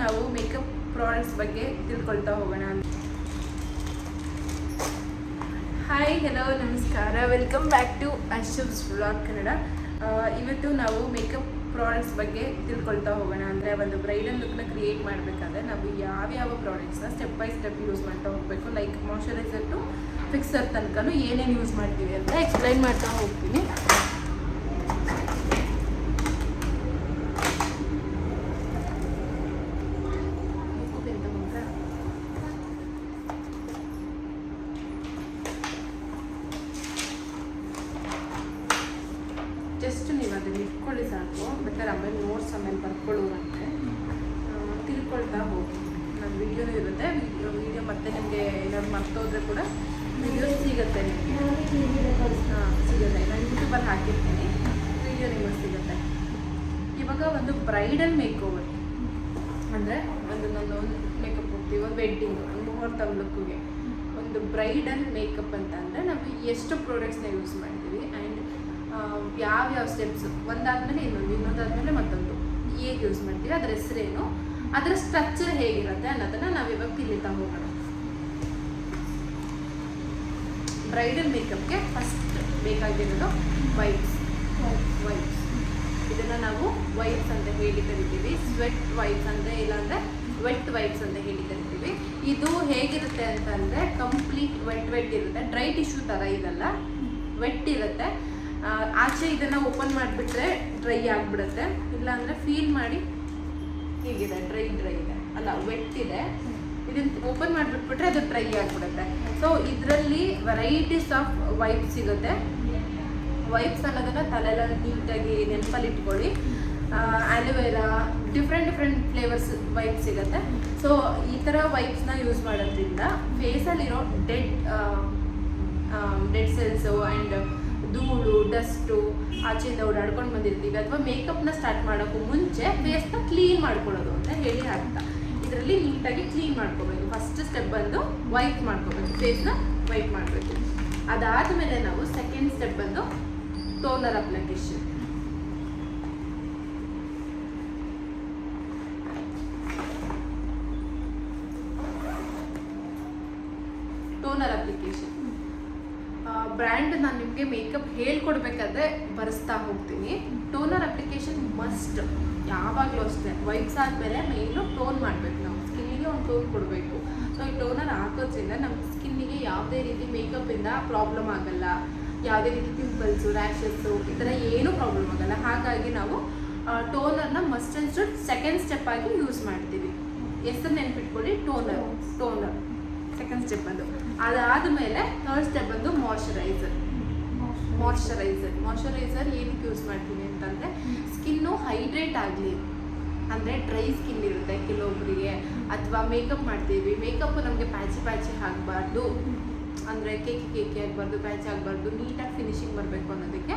ನಾವು makeup products ಬಗ್ಗೆ ತಿಳ್ಕೊಳ್ತಾ ಹೋಗೋಣ. ಹಾಯ್, ಹೆಲೋ, ನಮಸ್ಕಾರ, welcome back to Ashubh's vlog Kannada. ಇವತ್ತು ನಾವು ಮೇಕಪ್ ಪ್ರಾಡಕ್ಟ್ಸ್ ಬಗ್ಗೆ ತಿಳ್ಕೊಳ್ತಾ ಹೋಗೋಣ. ಅಂದರೆ ಒಂದು ಬ್ರೈಡಲ್ ಲುಕ್ನ ಕ್ರಿಯೇಟ್ ಮಾಡಬೇಕಾದ್ರೆ ನಾವು ಯಾವ್ಯಾವ ಪ್ರಾಡಕ್ಟ್ಸ್ನ ಸ್ಟೆಪ್ ಬೈ ಸ್ಟೆಪ್ ಯೂಸ್ ಮಾಡ್ತಾ ಹೋಗಬೇಕು. ಲೈಕ್ ಮಾಯ್ಶ್ಚರೈಸರ್ ಟು ಫಿಕ್ಸರ್ ತನಕನೂ ಏನೇನು ಯೂಸ್ ಮಾಡ್ತೀವಿ ಅಂತ ಎಕ್ಸ್ಪ್ಲೈನ್ ಮಾಡ್ತಾ ಹೋಗ್ತೀನಿ. ಜಸ್ಟ್ ನೀವು ಅದನ್ನು ಇಟ್ಕೊಳ್ಳಿ ಸಾಕು. ಬೇಕಾದ್ರೆ ಆಮೇಲೆ ನೋಟ್ಸ್ ಆಮೇಲೆ ಬರ್ಕೊಳ್ಳೋದಂತೆ ತಿಳ್ಕೊಳ್ತಾ ಹೋಗಿ. ನನ್ನ ವೀಡಿಯೋನೂ ಇರುತ್ತೆ. ವೀಡಿಯೋ ಮತ್ತೆ ನಿಮಗೆ ಏನಾದ್ರು ಮರ್ತೋದ್ರೆ ಕೂಡ ವೀಡಿಯೋ ಸಿಗುತ್ತೆ ನಿಮಗೆ. ಸಿಗುತ್ತೆ. ನಾನು ಯೂಟ್ಯೂಬಲ್ಲಿ ಹಾಕಿರ್ತೀನಿ, ವೀಡಿಯೋ ನಿಮಗೆ ಸಿಗುತ್ತೆ. ಇವಾಗ ಒಂದು ಬ್ರೈಡಲ್ ಮೇಕ್ ಓವರ್ ಅಂದರೆ ಒಂದು ಮೇಕಪ್ ಹೋಗ್ತೀವಿ, ಒಂದು ವೆಡ್ಡಿಂಗು, ಒಂದು ಮುಹೂರ್ತ ಲುಕ್ಕಿಗೆ ಒಂದು ಬ್ರೈಡಲ್ ಮೇಕಪ್ ಅಂತ ಅಂದರೆ ನಾವು ಎಷ್ಟು ಪ್ರಾಡಕ್ಟ್ಸ್ನ ಯೂಸ್ ಮಾಡ್ತೀವಿ ಆ್ಯಂಡ್ ಯಾವ್ಯಾವ ಸ್ಟೆಪ್ಸ್ ಒಂದಾದ್ಮೇಲೆ ಇನ್ನೊಂದಾದ್ಮೇಲೆ ಮತ್ತೊಂದು ಹೇಗೆ ಯೂಸ್ ಮಾಡ್ತೀವಿ, ಅದರ ಹೆಸರೇನು, ಅದರ ಸ್ಟ್ರಕ್ಚರ್ ಹೇಗಿರುತ್ತೆ ಅನ್ನೋದನ್ನ ನಾವಿವಾಗ ತಿಳಿತಾ ಹೋಗೋಣ. ಬ್ರೈಡಲ್ ಮೇಕಪ್ಗೆ ಫಸ್ಟ್ ಬೇಕಾಗಿರೋದು ವೈಪ್ಸ್. ಇದನ್ನು ನಾವು ವೈಪ್ಸ್ ಅಂತ ಹೇಳಿ ಕರಿತೀವಿ. ಸ್ವೆಟ್ ವೈಪ್ಸ್ ಅಂತ, ಇಲ್ಲಾಂದರೆ ವೆಟ್ ವೈಪ್ಸ್ ಅಂತ ಹೇಳಿ ಕರಿತೀವಿ. ಇದು ಹೇಗಿರುತ್ತೆ ಅಂತಂದರೆ ಕಂಪ್ಲೀಟ್ ವೆಟ್ ಇರುತ್ತೆ. ಡ್ರೈ ಟಿಶ್ಯೂ ಥರ ಇದಲ್ಲ, ವೆಟ್ ಇರುತ್ತೆ. ಆಚೆ ಇದನ್ನು ಓಪನ್ ಮಾಡಿಬಿಟ್ರೆ ಡ್ರೈ ಆಗಿಬಿಡುತ್ತೆ. ಇಲ್ಲಾಂದರೆ ಫೀಲ್ ಮಾಡಿ ಹೀಗಿದೆ, ಡ್ರೈ ಇದೆ ಅಲ್ಲ, ವೆಟ್ ಇದೆ. ಇದನ್ನು ಓಪನ್ ಮಾಡಿಬಿಟ್ಬಿಟ್ರೆ ಅದು ಡ್ರೈ ಆಗಿಬಿಡುತ್ತೆ. ಸೊ ಇದರಲ್ಲಿ ವೆರೈಟೀಸ್ ಆಫ್ ವೈಪ್ಸ್ ಸಿಗುತ್ತೆ. ವೈಪ್ಸ್ ಅನ್ನೋದನ್ನು ತಲೆಲ್ಲ ನೀಟಾಗಿ ನೆನಪಲ್ಲಿ ಇಟ್ಕೊಳ್ಳಿ. ಆ್ಯಲೋವೆರಾ, ಡಿಫ್ರೆಂಟ್ ಫ್ಲೇವರ್ಸ್ ವೈಪ್ಸ್ ಸಿಗುತ್ತೆ. ಸೊ ಈ ಥರ ವೈಪ್ಸ್ನ ಯೂಸ್ ಮಾಡೋದ್ರಿಂದ ಫೇಸಲ್ಲಿರೋ ಡೆಡ್ ಸೆಲ್ಸು ಆ್ಯಂಡ್ ಧೂಳು, ಡಸ್ಟು ಆಚೆಯಿಂದ ಓಡಾಡ್ಕೊಂಡು ಬಂದಿರ್ತೀವಿ, ಅಥವಾ ಮೇಕಪ್ನ ಸ್ಟಾರ್ಟ್ ಮಾಡೋಕ್ಕೂ ಮುಂಚೆ ಫೇಸ್ನ ಕ್ಲೀನ್ ಮಾಡ್ಕೊಳ್ಳೋದು ಅಂತ ಹೇಳಿ ಅರ್ಥ. ಇದರಲ್ಲಿ ನೀಟಾಗಿ ಕ್ಲೀನ್ ಮಾಡ್ಕೋಬೇಕು. ಫಸ್ಟ್ ಸ್ಟೆಪ್ ಬಂದು ವೈಪ್ ಮಾಡ್ಕೋಬೇಕು, ಫೇಸ್ನ ವೈಪ್ ಮಾಡಬೇಕು. ಅದಾದಮೇಲೆ ನಾವು ಸೆಕೆಂಡ್ ಸ್ಟೆಪ್ ಬಂದು ಟೋನರ್ ಅಪ್ಲಿಕೇಶನ್. ಬ್ರ್ಯಾಂಡ್ ನಾನು ನಿಮಗೆ ಮೇಕಪ್ ಹೇಳ್ಕೊಡ್ಬೇಕಾದ್ರೆ ಬರೆಸ್ತಾ ಹೋಗ್ತೀನಿ. ಟೋನರ್ ಅಪ್ಲಿಕೇಶನ್ ಮಸ್ಟ್, ಯಾವಾಗಲೂ ಅಷ್ಟೇ. ವೈಪ್ಸ್ ಆದಮೇಲೆ ಮೇಯ್ನು ಟೋನ್ ಮಾಡಬೇಕು. ನಾವು ಸ್ಕಿನ್ನಿಗೆ ಒಂದು ಟೋನ್ ಕೊಡಬೇಕು. ಸೊ ಈ ಟೋನರ್ ಹಾಕೋದ್ರಿಂದ ನಮ್ಮ ಸ್ಕಿನ್ನಿಗೆ ಯಾವುದೇ ರೀತಿ ಮೇಕಪ್ಪಿಂದ ಪ್ರಾಬ್ಲಮ್ ಆಗಲ್ಲ. ಯಾವುದೇ ರೀತಿ ಪಿಂಪಲ್ಸು, ರ್ಯಾಷಸ್ಸು ಈ ಥರ ಏನೂ ಪ್ರಾಬ್ಲಮ್ ಆಗಲ್ಲ. ಹಾಗಾಗಿ ನಾವು ಟೋನರ್ನ must and should second step ಆಗಿ ಯೂಸ್ ಮಾಡ್ತೀವಿ. ಹೆಸರು ನೆನ್ಪಿಟ್ಕೊಳ್ಳಿ, ಟೋನರ್ ಸೆಕೆಂಡ್ ಸ್ಟೆಪ್ ಬಂದು. ಅದಾದಮೇಲೆ ಥರ್ಡ್ ಸ್ಟೆಪ್ ಬಂದು ಮಾಯ್ಶ್ಚರೈಸರ್ ಏನಕ್ಕೆ ಯೂಸ್ ಮಾಡ್ತೀವಿ ಅಂತಂದರೆ ಸ್ಕಿನ್ನು ಹೈಡ್ರೇಟ್ ಆಗಲಿ. ಅಂದರೆ ಡ್ರೈ ಸ್ಕಿನ್ ಇರುತ್ತೆ ಕೆಲವೊಬ್ಬರಿಗೆ, ಅಥವಾ ಮೇಕಪ್ ಮಾಡ್ತೀವಿ, ಮೇಕಪ್ಪು ನಮಗೆ ಪ್ಯಾಚಿ ಆಗಬಾರ್ದು, ಅಂದರೆ ಕೇಕಿ ಆಗಬಾರ್ದು, ಪ್ಯಾಚ್ ಆಗಬಾರ್ದು, ನೀಟಾಗಿ ಫಿನಿಶಿಂಗ್ ಬರಬೇಕು ಅನ್ನೋದಕ್ಕೆ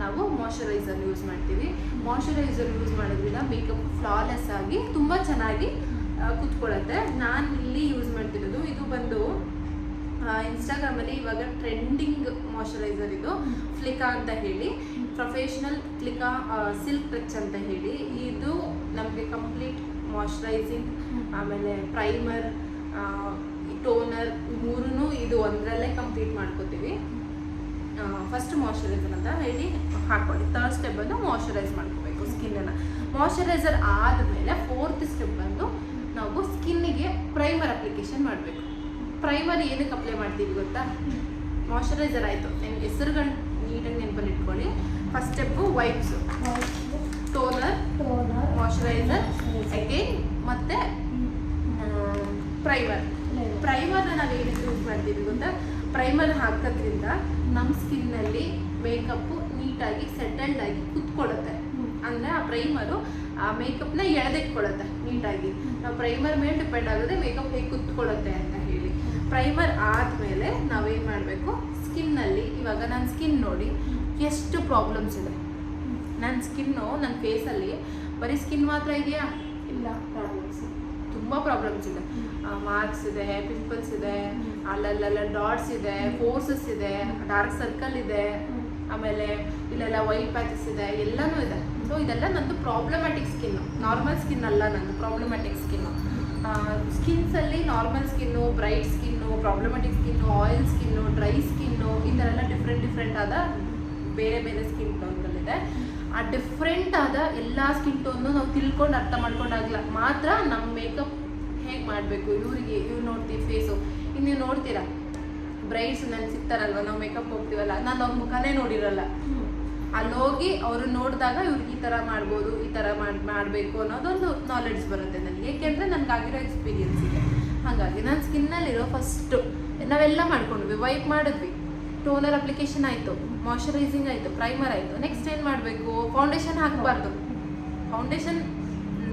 ನಾವು ಮಾಯ್ಶ್ಚರೈಸರ್ ಯೂಸ್ ಮಾಡ್ತೀವಿ. ಮಾಯ್ಶ್ಚರೈಸರ್ ಯೂಸ್ ಮಾಡೋದ್ರಿಂದ ಮೇಕಪ್ ಫ್ಲಾಲೆಸ್ ಆಗಿ ತುಂಬ ಚೆನ್ನಾಗಿ ಕೂತ್ಕೊಳ್ಳುತ್ತೆ. ನಾನು ಇಲ್ಲಿ ಯೂಸ್ ಮಾಡ್ತಿರೋದು ಇದು ಬಂದು ಇನ್ಸ್ಟಾಗ್ರಾಮಲ್ಲಿ ಇವಾಗ ಟ್ರೆಂಡಿಂಗ್ ಮಾಯ್ಶ್ಚರೈಸರ್. ಇದು ಫ್ಲಿಕಾ ಅಂತ ಹೇಳಿ, ಪ್ರೊಫೆಷ್ನಲ್ ಫ್ಲಿಕಾ ಸಿಲ್ಕ್ ಟಚ್ ಅಂತ ಹೇಳಿ. ಇದು ನಮಗೆ ಕಂಪ್ಲೀಟ್ ಮಾಯ್ಶ್ಚರೈಸಿಂಗ್, ಆಮೇಲೆ ಪ್ರೈಮರ್, ಟೋನರ್ ಮೂರೂ ಇದು ಒಂದರಲ್ಲೇ ಕಂಪ್ಲೀಟ್ ಮಾಡ್ಕೋತೀವಿ. ಫಸ್ಟ್ ಮಾಯ್ಶ್ಚರೈಸರ್ ಅಂತ ಹೇಳಿ ಹಾಕ್ಕೊಳ್ಳಿ. ಥರ್ಡ್ ಸ್ಟೆಪ್ ಬಂದು ಮಾಯ್ಶ್ಚರೈಸ್ ಮಾಡ್ಕೋಬೇಕು ಸ್ಕಿನ್ನನ್ನು. ಮಾಯ್ಶ್ಚರೈಸರ್ ಆದಮೇಲೆ ಫೋರ್ತ್ ಸ್ಟೆಪ್ ಬಂದು ನಾವು ಸ್ಕಿನ್ನಿಗೆ ಪ್ರೈಮರ್ ಅಪ್ಲಿಕೇಶನ್ ಮಾಡಬೇಕು. ಪ್ರೈಮರ್ ಏನಕ್ಕೆ ಅಪ್ಲೈ ಮಾಡ್ತೀವಿ ಗೊತ್ತಾ? ಮಾಯ್ಶ್ಚರೈಸರ್ ಆಯಿತು, ನಿಮ್ಗೆ ಹೆಸರುಗಳು ನೀಟಾಗಿ ನೆನಪಲ್ಲಿ ಇಟ್ಕೊಳ್ಳಿ. First step wipes, toner, moisturiser, again ಮತ್ತು ಪ್ರೈಮರ್ನ ನಾವು ಏನಕ್ಕೆ ಯೂಸ್ ಮಾಡ್ತೀವಿ ಗೊತ್ತಾ? ಪ್ರೈಮರ್ ಹಾಕೋದ್ರಿಂದ ನಮ್ಮ ಸ್ಕಿನ್ನಲ್ಲಿ ಮೇಕಪ್ಪು ನೀಟಾಗಿ ಸೆಟಲ್ಡ್ ಆಗಿ ಕುತ್ಕೊಳ್ಳುತ್ತೆ. ಅಂದರೆ ಆ ಪ್ರೈಮರು ಆ ಮೇಕಪ್ನ ಎಳೆದಿಟ್ಕೊಳ್ಳುತ್ತೆ ನೀಟಾಗಿ. ನಾವು ಪ್ರೈಮರ್ ಮೇಲೆ ಡಿಪೆಂಡ್ ಆಗೋದೇ ಮೇಕಪ್ ಹೇಗೆ ಕುತ್ಕೊಳ್ಳುತ್ತೆ ಅಂತ ಹೇಳಿ. ಪ್ರೈಮರ್ ಆದಮೇಲೆ ನಾವೇನು ಮಾಡಬೇಕು, ಸ್ಕಿನ್ನಲ್ಲಿ ಇವಾಗ ನನ್ನ ಸ್ಕಿನ್ ನೋಡಿ ಎಷ್ಟು ಪ್ರಾಬ್ಲಮ್ಸ್ ಇದೆ. ನನ್ನ ಫೇಸಲ್ಲಿ ಬರೀ ಸ್ಕಿನ್ ಮಾತ್ರ ಇದೆಯಾ? ಇಲ್ಲ, ತುಂಬ ಪ್ರಾಬ್ಲಮ್ಸ್ ಇದೆ. ಮಾರ್ಕ್ಸ್ ಇದೆ, ಪಿಂಪಲ್ಸ್ ಇದೆ, ಅಲ್ಲೆಲ್ಲ ಡಾಟ್ಸ್ ಇದೆ, ಫೋರ್ಸಸ್ ಇದೆ, ಡಾರ್ಕ್ ಸರ್ಕಲ್ ಇದೆ, ಆಮೇಲೆ ಇಲ್ಲೆಲ್ಲ ವೈಟ್ ಪ್ಯಾಚಸ್ ಇದೆ, ಎಲ್ಲನೂ ಇದೆ. ಸೊ ಇದೆಲ್ಲ ನಂದು ಪ್ರಾಬ್ಲಮ್ಯಾಟಿಕ್ ಸ್ಕಿನ್ನು, ನಾರ್ಮಲ್ ಸ್ಕಿನ್ ಅಲ್ಲ ನಂದು, ಪ್ರಾಬ್ಲಮ್ಯಾಟಿಕ್ ಸ್ಕಿನ್ನು. ಸ್ಕಿನ್ಸಲ್ಲಿ normal skin, bright skin, problematic skin, oil skin, dry skin, ಈ ಥರ ಎಲ್ಲ ಡಿಫ್ರೆಂಟ್ ಆದ ಬೇರೆ ಬೇರೆ ಸ್ಕಿನ್ ಟೋನ್ಗಳಿದೆ. ಆ ಡಿಫ್ರೆಂಟ್ ಆದ ಎಲ್ಲ ಸ್ಕಿನ್ ಟೋನ್ನು ನಾವು ತಿಳ್ಕೊಂಡು ಅರ್ಥ ಮಾಡ್ಕೊಂಡಾಗಲ್ಲ ಮಾತ್ರ ನಮ್ಮ ಮೇಕಪ್ ಹೇಗೆ ಮಾಡಬೇಕು. ಇವ್ರು ನೋಡ್ತೀವಿ ಫೇಸು, ಇನ್ನು ನೀವು ನೋಡ್ತೀರಾ ಬ್ರೈಡ್ಸ್ ನನಗೆ ಸಿಗ್ತಾರಲ್ವ, ನಾವು ಮೇಕಪ್ ಹೋಗ್ತೀವಲ್ಲ, ನಾನು ಅವ್ರ ಮುಖನೇ ನೋಡಿರಲ್ಲ. ಅಲ್ಲಿ ಹೋಗಿ ಅವರು ನೋಡಿದಾಗ ಇವ್ರಿಗೆ ಈ ಥರ ಮಾಡ್ಬೋದು, ಈ ಥರ ಮಾಡಬೇಕು ಅನ್ನೋದೊಂದು ನಾಲೆಡ್ಜ್ ಬರುತ್ತೆ ನನಗೆ. ಏಕೆಂದರೆ ನನಗಾಗಿರೋ ಎಕ್ಸ್ಪೀರಿಯನ್ಸ್ ಇದೆ. ಹಾಗಾಗಿ ನನ್ನ ಸ್ಕಿನ್ನಲ್ಲಿರೋ ಫಸ್ಟು ನಾವೆಲ್ಲ ಮಾಡ್ಕೊಂಡ್ವಿ, ವೈಪ್ ಮಾಡಿದ್ವಿ, ಟೋನರ್ ಅಪ್ಲಿಕೇಶನ್ ಆಯಿತು, ಮಾಯ್ಶ್ಚರೈಸಿಂಗ್ ಆಯಿತು, ಪ್ರೈಮರ್ ಆಯಿತು. ನೆಕ್ಸ್ಟ್ ಏನು ಮಾಡಬೇಕು? ಫೌಂಡೇಶನ್ ಹಾಕಬಾರ್ದು. ಫೌಂಡೇಶನ್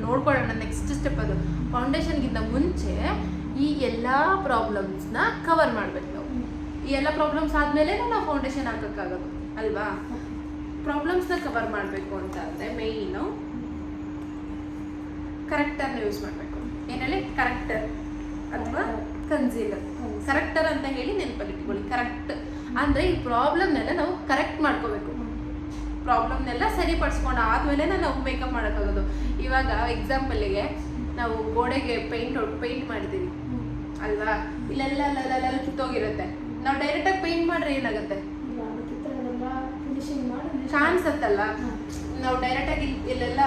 ನೋಡ್ಕೊಳ್ಳೋಣ, ನೆಕ್ಸ್ಟ್ ಸ್ಟೆಪ್ ಅದು. ಫೌಂಡೇಶನ್ಗಿಂತ ಮುಂಚೆ ಈ ಎಲ್ಲ ಪ್ರಾಬ್ಲಮ್ಸ್ನ ಕವರ್ ಮಾಡಬೇಕು ನಾವು. ಈ ಎಲ್ಲ ಪ್ರಾಬ್ಲಮ್ಸ್ ಆದಮೇಲೆ ನಾವು ಫೌಂಡೇಶನ್ ಹಾಕೋಕ್ಕಾಗೋದು ಅಲ್ವಾ? ಪ್ರಾಬ್ಲಮ್ಸ್ನ ಕವರ್ ಮಾಡಬೇಕು ಅಂತ ಅಂದರೆ ಮೇಯ್ನು ಕರೆಕ್ಟರ್ನ ಯೂಸ್ ಮಾಡಬೇಕು. ಏನು ಹೇಳಿ? ಕರೆಕ್ಟರ್ ಅಥವಾ ಕನ್ಸೀಲರ್. ಕರೆಕ್ಟರ್ ಅಂತ ಹೇಳಿ ನೆನಪಲ್ಲಿಟ್ಕೊಳ್ಳಿ. ಕರೆಕ್ಟ್ ಅಂದರೆ ಈ ಪ್ರಾಬ್ಲಮ್ನೆಲ್ಲ ನಾವು ಕರೆಕ್ಟ್ ಮಾಡ್ಕೋಬೇಕು. ಪ್ರಾಬ್ಲಮ್ನೆಲ್ಲ ಸರಿಪಡಿಸ್ಕೊಂಡು ಆದಮೇಲೆ ನಾವು ಮೇಕಪ್ ಮಾಡೋಕ್ಕಾಗೋದು. ಇವಾಗ ಎಕ್ಸಾಂಪಲಿಗೆ ನಾವು ಗೋಡೆಗೆ ಪೇಂಟ್ ಮಾಡಿದ್ದೀವಿ ಅಲ್ವಾ, ಇಲ್ಲೆಲ್ಲ ಕಿತ್ತೋಗಿರುತ್ತೆ. ನಾವು ಡೈರೆಕ್ಟಾಗಿ ಪೇಂಟ್ ಮಾಡ್ರೆ ಏನಾಗುತ್ತೆ? ಕಾಣಿಸತ್ತಲ್ಲ. ನಾವು ಡೈರೆಕ್ಟಾಗಿ ಇಲ್ಲೆಲ್ಲ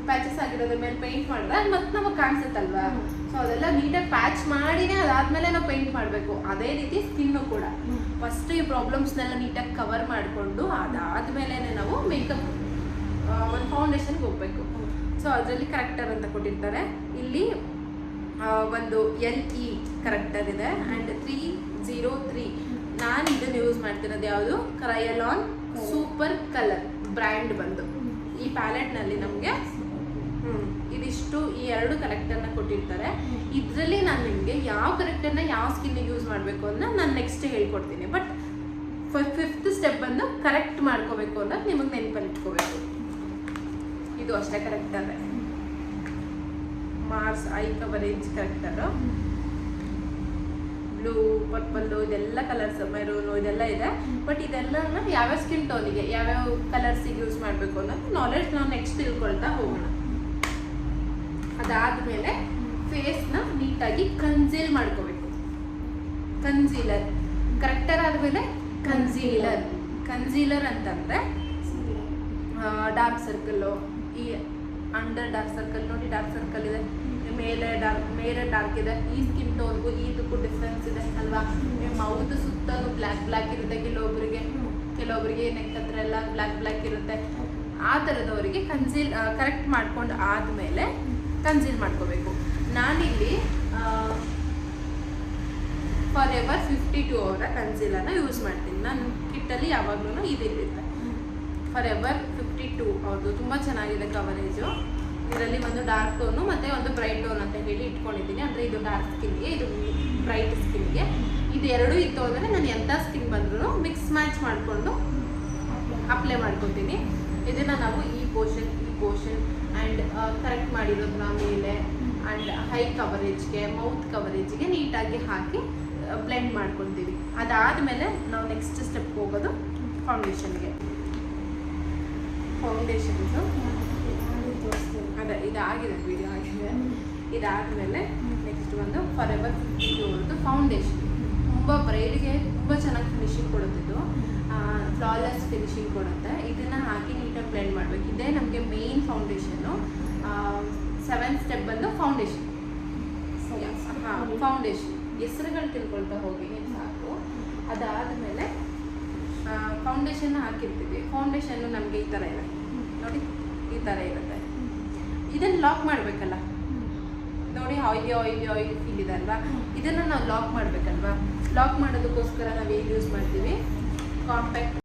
ಪ್ಯಾಚಸ್ ಆಗಿರೋದ್ರ ಮೇಲೆ ಪೇಂಟ್ ಮಾಡಿದ್ರೆ ಅದು ಮತ್ತೆ ನಮಗೆ ಕಾಣಿಸುತ್ತಲ್ವಾ? ಸೊ ಅದೆಲ್ಲ ನೀಟಾಗಿ ಪ್ಯಾಚ್ ಮಾಡಿನೇ ಅದಾದಮೇಲೆ ನಾವು ಪೇಂಟ್ ಮಾಡಬೇಕು. ಅದೇ ರೀತಿ ಸ್ಕಿನ್ನು ಕೂಡ ಫಸ್ಟ್ ಈ ಪ್ರಾಬ್ಲಮ್ಸ್ನೆಲ್ಲ ನೀಟಾಗಿ ಕವರ್ ಮಾಡಿಕೊಂಡು ಅದಾದಮೇಲೆ ನಾವು ಮೇಕಪ್ ಒಂದು ಫೌಂಡೇಶನ್ಗೆ ಹೋಗಬೇಕು. ಸೊ ಅದರಲ್ಲಿ ಕರೆಕ್ಟರ್ ಅಂತ ಕೊಟ್ಟಿರ್ತಾರೆ. ಇಲ್ಲಿ ಒಂದು LE ಕರೆಕ್ಟರ್ ಇದೆ ಆ್ಯಂಡ್ 303. ನಾನು ಇದನ್ನು ಯೂಸ್ ಮಾಡ್ತಿರೋದು ಯಾವುದು? ಕ್ರಯಲಾನ್ ಸೂಪರ್ ಕಲರ್ ಬ್ರ್ಯಾಂಡ್ ಬಂದು. ಈ ಪ್ಯಾಲೆಟ್ನಲ್ಲಿ ನಮಗೆ ಇದಿಷ್ಟು ಈ 2 ಕರೆಕ್ಟರ್ನ ಕೊಟ್ಟಿರ್ತಾರೆ. ಇದರಲ್ಲಿ ನಾನು ನಿಮಗೆ ಯಾವ ಕರೆಕ್ಟರ್ನ ಯಾವ ಸ್ಕಿನ್ನಿಗೆ ಯೂಸ್ ಮಾಡಬೇಕು ಅಂತ ನಾನು ನೆಕ್ಸ್ಟ್ ಹೇಳ್ಕೊಡ್ತೀನಿ. ಬಟ್ 5th ಸ್ಟೆಪ್ ಬಂದು ಕರೆಕ್ಟ್ ಮಾಡ್ಕೋಬೇಕು ಅನ್ನೋದು ನಿಮಗೆ ನೆನಪಲ್ಲಿ ಇಟ್ಕೋಬೇಕು. ಇದು ಅಷ್ಟೇ corrector. Mars eye coverage corrector, blue, purple, ಇದೆಲ್ಲ ಕಲರ್ಸ್, ಮೆರೂನು ಇದೆಲ್ಲ ಇದೆ. ಬಟ್ ಇದೆಲ್ಲ ಯಾವ್ಯಾವ ಸ್ಕಿನ್ ಟೋನಿಗೆ ಯಾವ್ಯಾವ ಕಲರ್ಸಿಗೆ ಯೂಸ್ ಮಾಡಬೇಕು ಅನ್ನೋದು ನಾಲೆಡ್ಜ್ ನಾವು ನೆಕ್ಸ್ಟ್ ತಿಳ್ಕೊಳ್ತಾ ಹೋಗೋಣ. ಅದಾದಮೇಲೆ ಫೇಸ್ನ ನೀಟಾಗಿ ಕನ್ಸೀಲ್ ಮಾಡ್ಕೋಬೇಕು. ಕನ್ಸೀಲರ್ ಕರೆಕ್ಟರ್ ಆದಮೇಲೆ ಕನ್ಸೀಲರ್ ಅಂತಂದರೆ ಡಾರ್ಕ್ ಸರ್ಕಲ್ಲು, ಈ ಅಂಡರ್ ಡಾರ್ಕ್ ಸರ್ಕಲ್ ನೋಡಿ, ಡಾರ್ಕ್ ಸರ್ಕಲ್ ಇದೆ, ಮೇಲೆ ಡಾರ್ಕ್ ಇದೆ. ಈ ಸ್ಕಿನ್ ಟೋನ್ಗೂ ಇದಕ್ಕೂ ಡಿಫ್ರೆನ್ಸ್ ಇದೆ ಅಲ್ವಾ? ಮೌತ್ ಸುತ್ತಲೂ ಬ್ಲ್ಯಾಕ್ ಇರುತ್ತೆ ಕೆಲವೊಬ್ಬರಿಗೆ ನೆಕ್ ಹತ್ರ ಎಲ್ಲ ಬ್ಲ್ಯಾಕ್ ಇರುತ್ತೆ. ಆ ಥರದವರಿಗೆ ಕರೆಕ್ಟ್ ಮಾಡ್ಕೊಂಡು ಆದಮೇಲೆ ಕನ್ಸೀಲ್ ಮಾಡ್ಕೋಬೇಕು. ನಾನಿಲ್ಲಿ ಫಾರೆವರ್ 52 ಅವರ ಕನ್ಸೀಲರ್ನ ಯೂಸ್ ಮಾಡ್ತೀನಿ. ನಾನು ಕಿಟ್ಟಲ್ಲಿ ಯಾವಾಗಲೂ ಇದಿರುತ್ತೆ. ಫಾರೆವರ್ 52 ಅವ್ರದ್ದು ತುಂಬ ಚೆನ್ನಾಗಿದೆ ಕವರೇಜು. ಇದರಲ್ಲಿ ಒಂದು ಡಾರ್ಕ್ ಟೋನು ಮತ್ತು ಒಂದು ಬ್ರೈಟ್ ಟೋನ್ ಅಂತ ಹೇಳಿ ಇಟ್ಕೊಂಡಿದ್ದೀನಿ. ಅಂದರೆ ಇದು ಡಾರ್ಕ್ ಸ್ಕಿನ್ಗೆ, ಇದು ಬ್ರೈಟ್ ಸ್ಕಿನ್ಗೆ. ಇದು ಎರಡೂ ಇತ್ತು ಅಂದರೆ ನಾನು ಎಂಥ ಸ್ಕಿನ್ ಬಂದ್ರೂ ಮಿಕ್ಸ್ ಮ್ಯಾಚ್ ಮಾಡಿಕೊಂಡು ಅಪ್ಲೈ ಮಾಡ್ಕೊತೀನಿ. ಇದನ್ನು ನಾವು ಈ ಪೋರ್ಷನ್ ಆ್ಯಂಡ್ ಕರೆಕ್ಟ್ ಮಾಡಿರೋದನ್ನ ಮೇಲೆ ಆ್ಯಂಡ್ ಹೈ ಕವರೇಜ್ಗೆ, ಮೌತ್ ಕವರೇಜ್ಗೆ ನೀಟಾಗಿ ಹಾಕಿ ಬ್ಲೆಂಡ್ ಮಾಡ್ಕೊತೀವಿ. ಅದಾದಮೇಲೆ ನಾವು ನೆಕ್ಸ್ಟ್ ಸ್ಟೆಪ್ ಹೋಗೋದು ಫೌಂಡೇಶನ್ಗೆ. ಫೌಂಡೇಶನ್ಸು ಅದೇ ಇದಾಗಿದೆ, ವಿಡಿಯೋ ಆಗಿದೆ. ಇದಾದಮೇಲೆ ನೆಕ್ಸ್ಟ್ ಒಂದು ಫಾರೆವರ್ 52 ಅವ್ರದ್ದು ಫೌಂಡೇಶನ್. ತುಂಬ ಬ್ರೈಡ್ಗೆ ತುಂಬ ಚೆನ್ನಾಗಿ ಫಿನಿಶಿಂಗ್ ಕೊಡುತ್ತಿದ್ದು, ಫ್ಲಾಲೆಸ್ ಫಿನಿಶಿಂಗ್ ಕೊಡುತ್ತೆ. ಇದನ್ನು ಹಾಕಿ ನೀಟಾಗಿ ಬ್ಲೆಂಡ್ ಮಾಡಬೇಕು. ಇದೇ ನಮಗೆ ಮೇನ್ ಫೌಂಡೇಶನ್ನು. 7th ಸ್ಟೆಪ್ ಬಂದು ಫೌಂಡೇಶನ್. ಫೌಂಡೇಶನ್ ಹೆಸರುಗಳು ತಿಳ್ಕೊಳ್ತಾ ಹೋಗಿ ಸಾಕು. ಅದಾದಮೇಲೆ ಫೌಂಡೇಶನ್ ಹಾಕಿರ್ತೀವಿ. ಫೌಂಡೇಶನ್ನು ನಮಗೆ ಈ ಥರ ಇದೆ ನೋಡಿ, ಈ ಥರ ಇರುತ್ತೆ. ಇದನ್ನು ಲಾಕ್ ಮಾಡಬೇಕಲ್ಲ ನೋಡಿ, ಆಯಿಲಿ ಫೀಲ್ ಇದೆ ಅಲ್ವಾ? ಇದನ್ನು ನಾವು ಲಾಕ್ ಮಾಡಬೇಕಲ್ವಾ? ಲಾಕ್ ಮಾಡೋದಕ್ಕೋಸ್ಕರ ನಾವು ಏನು ಯೂಸ್ ಮಾಡ್ತೀವಿ? ಕಾಂಪ್ಯಾಕ್ಟ್